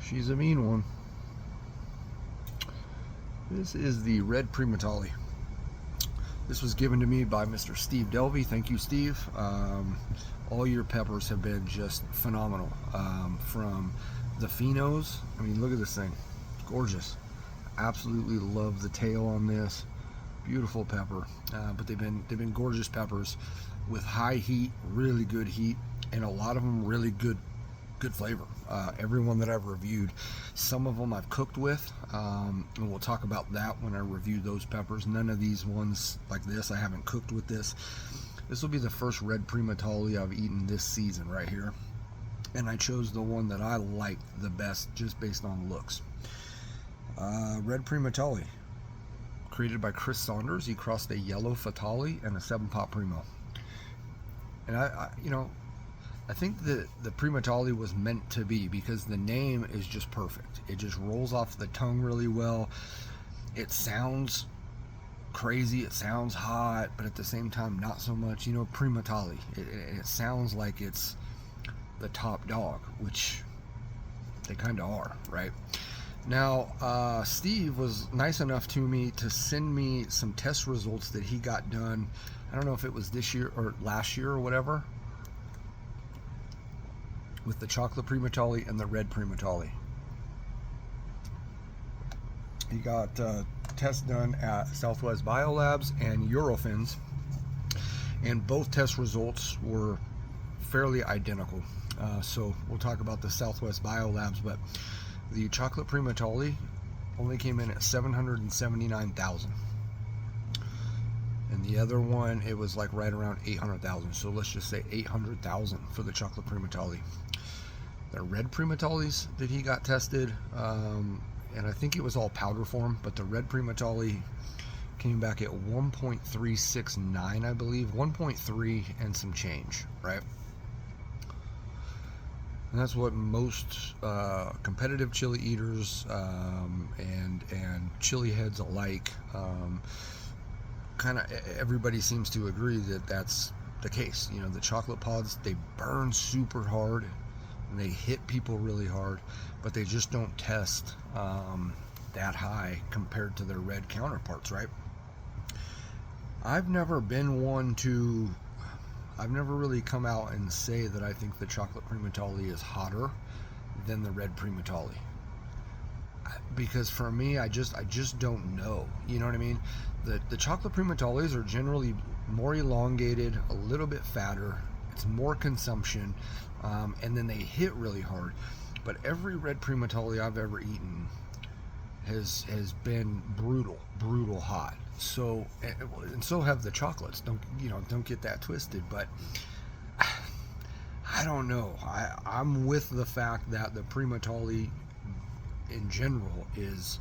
She's a mean one. This is the red Primotalii. This was given to me by Mr. Steve Delvy. Thank you, Steve. All your peppers have been just phenomenal. From the phenos, I mean, look at this thing. Gorgeous. Absolutely love the tail on this. Beautiful pepper. But they've been gorgeous peppers with high heat, really good heat, and a lot of them really good flavor. Everyone that I've reviewed, some of them I've cooked with, and we'll talk about that when I review those peppers. None of these ones like this I haven't cooked with this. This will be the first red Primotalii I've eaten this season right here, and I chose the one that I liked the best just based on looks. Red Primotalii, created by Chris Saunders. He crossed a yellow Fatali and a 7-pot Primo, and I think the Primotalii was meant to be, because the name is just perfect. It just rolls off the tongue really well. It sounds crazy, it sounds hot, but at the same time not so much. You know, Primotalii, it sounds like it's the top dog, which they kind of are, right? Now, Steve was nice enough to me to send me some test results that he got done. I don't know if it was this year or last year or whatever, with the chocolate Primotalii and the red Primotalii. He got tests done at Southwest Biolabs and Eurofins, and both test results were fairly identical. So we'll talk about the Southwest Biolabs, but the chocolate Primotalii only came in at 779,000. And the other one, it was like right around 800,000. So let's just say 800,000 for the chocolate Primotalii. The red Primotalis that he got tested, and I think it was all powder form, but the red Primotalii came back at 1.369, I believe, 1.3 and some change, right? And that's what most competitive chili eaters and chili heads alike, kind of everybody seems to agree that that's the case. You know, the chocolate pods, they burn super hard and they hit people really hard, but they just don't test that high compared to their red counterparts, right? I've never really come out and say that I think the chocolate Primotalii is hotter than the red Primotalii, because for me, I just don't know. You know what I mean? The chocolate Primatalis are generally more elongated, a little bit fatter. It's more consumption, and then they hit really hard. But every red Primotalii I've ever eaten has been brutal hot. So, and so have the chocolates. Don't get that twisted. But I don't know. I'm with the fact that the Primotalii in general is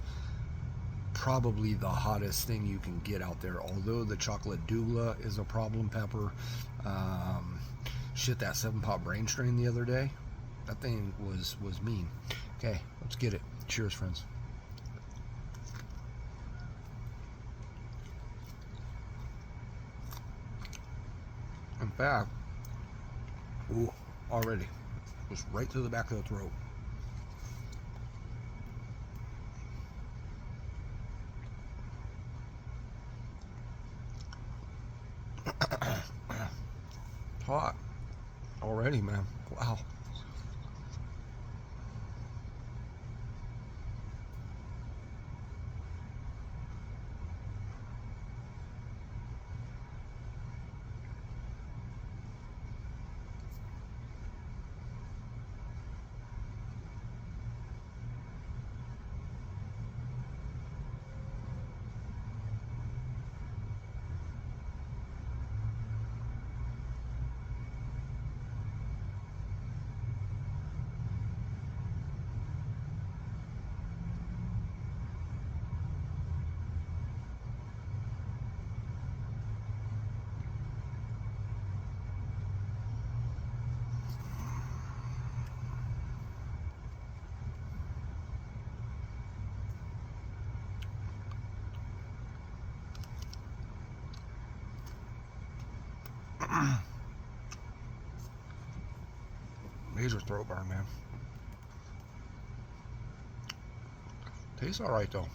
probably the hottest thing you can get out there. Although the chocolate Douglas is a problem pepper. Shit, that 7-pot brain strain the other day, that thing was mean. Okay, let's get it. Cheers, friends. In fact, ooh, already just right to the back of the throat. Hot already, man. Wow. Major throat burn, man. Tastes all right though.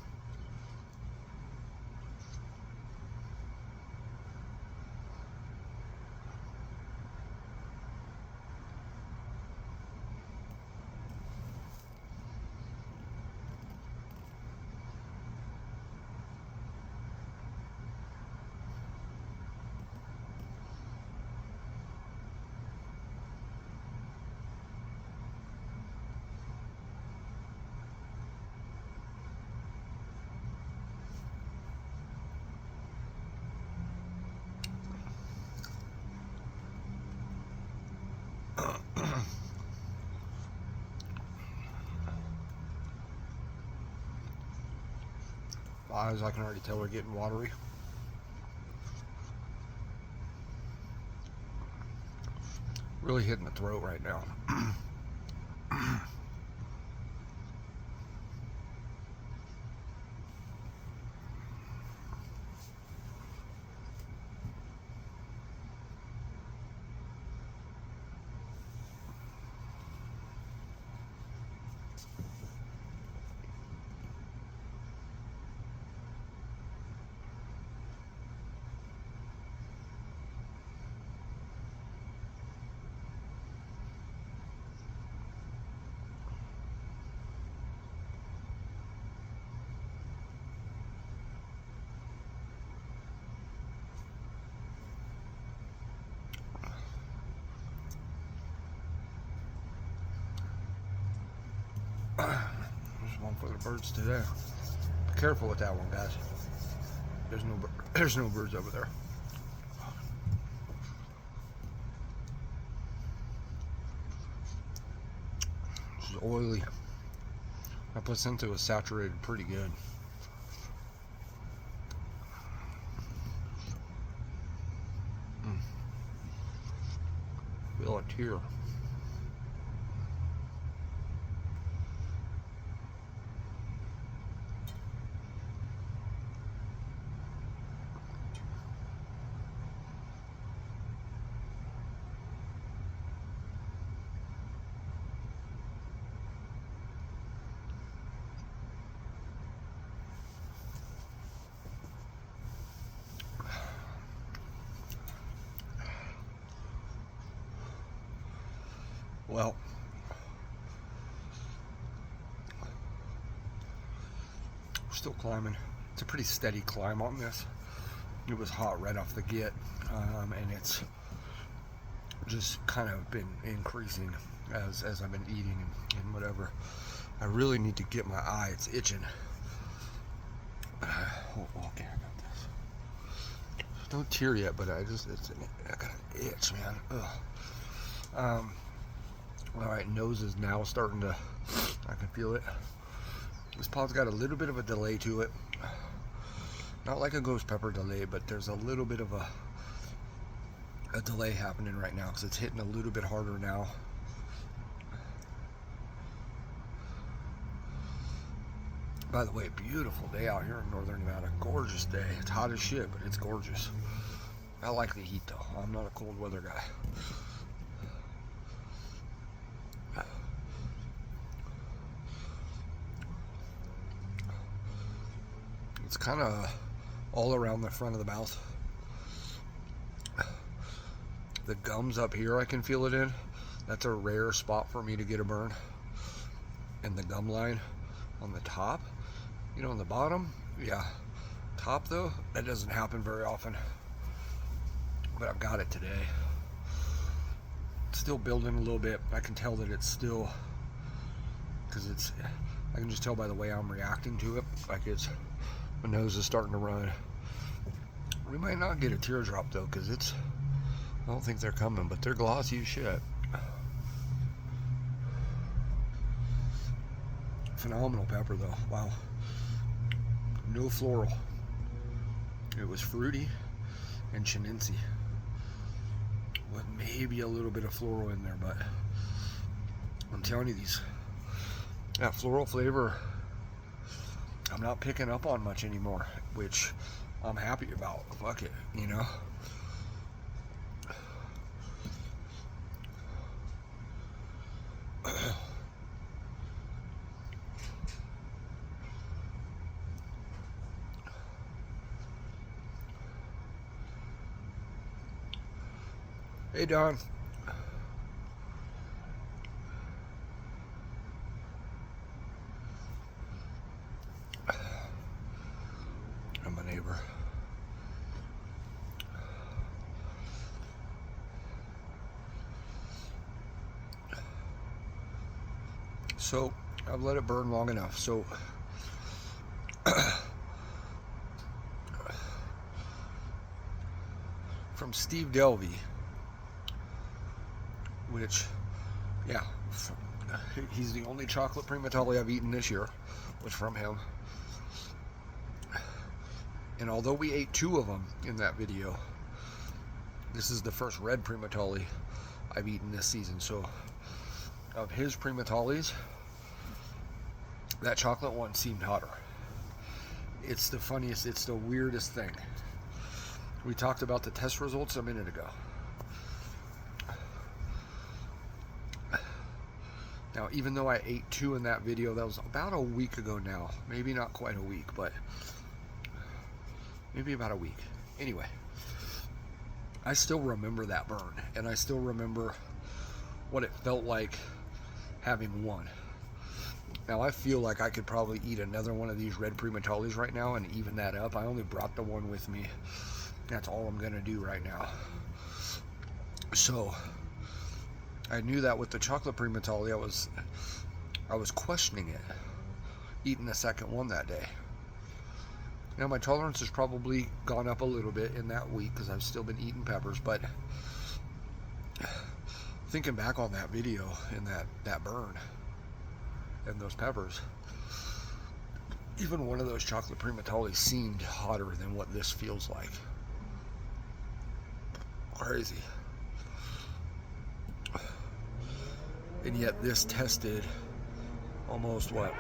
My eyes, I can already tell, are getting watery. Really hitting the throat right now. There's one for the birds today. Be careful with that one, guys. There's no birds over there. This is oily. My placenta was saturated pretty good. Feel a tear. Well, we're still climbing. It's a pretty steady climb on this. It was hot right off the get, and it's just kind of been increasing as I've been eating and whatever. I really need to get my eye. It's itching. Okay, I got this. Don't tear yet, but I got an itch, man. Ugh. All right, nose is now starting to, I can feel it. This pod's got a little bit of a delay to it. Not like a ghost pepper delay, but there's a little bit of a delay happening right now because it's hitting a little bit harder now. By the way, beautiful day out here in northern Nevada. Gorgeous day. It's hot as shit, but it's gorgeous. I like the heat though. I'm not a cold weather guy. It's kind of all around the front of the mouth. The gums up here, I can feel it in. That's a rare spot for me to get a burn. And the gum line on the top, you know, on the bottom, yeah. Top though, that doesn't happen very often. But I've got it today. It's still building a little bit. I can tell that it's still, because I can just tell by the way I'm reacting to it. Like my nose is starting to run. We might not get a teardrop though, because I don't think they're coming, but they're glossy as shit. Phenomenal pepper though, wow. No floral. It was fruity and chinensi. With maybe a little bit of floral in there, but I'm telling you, that floral flavor, I'm not picking up on much anymore, which I'm happy about. Fuck it, you know? Hey, Don. I'm a neighbor. So I've let it burn long enough. So from Steve Delvy, which, yeah, he's the only chocolate Primotalii I've eaten this year, was from him. And although we ate 2 of them in that video, this is the first red Primotalii I've eaten this season. So of his Primatalis, that chocolate one seemed hotter. It's the funniest, it's the weirdest thing. We talked about the test results a minute ago. Now, even though I ate 2 in that video, that was about a week ago now. Maybe not quite a week, but maybe about a week. Anyway, I still remember that burn, and I still remember what it felt like having 1. Now, I feel like I could probably eat another one of these red Primatalis right now and even that up. I only brought the 1 with me. That's all I'm going to do right now. So I knew that with the chocolate Primotalii, I was questioning it, eating the second one that day. Now, my tolerance has probably gone up a little bit in that week because I've still been eating peppers, but thinking back on that video and that burn and those peppers, even one of those chocolate Primatalis seemed hotter than what this feels like. Crazy. And yet this tested almost what?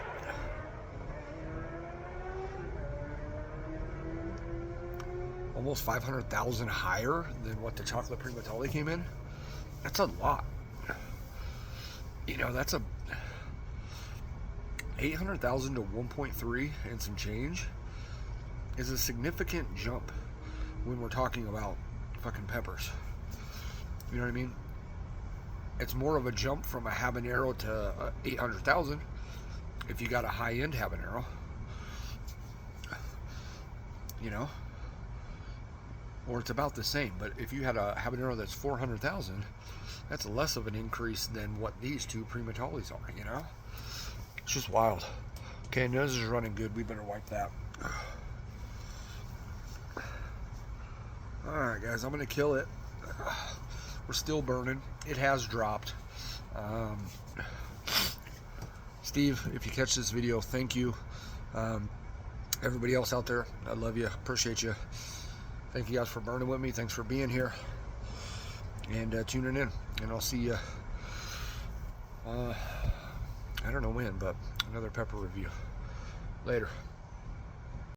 Almost 500,000 higher than what the chocolate Primotalii came in. That's a lot. You know, that's a 800,000 to 1.3 and some change is a significant jump when we're talking about fucking peppers. You know what I mean? It's more of a jump from a habanero to 800,000 if you got a high-end habanero. You know? Or it's about the same, but if you had a habanero that's 400,000, that's less of an increase than what these 2 Primatalis are, you know? It's just wild. Okay, nose is running good. We better wipe that. Alright, guys, I'm going to kill it. We're still burning. It has dropped. Steve, if you catch this video, thank you. Everybody else out there, I love you. Appreciate you. Thank you guys for burning with me. Thanks for being here and tuning in. And I'll see you, I don't know when, but another pepper review. Later.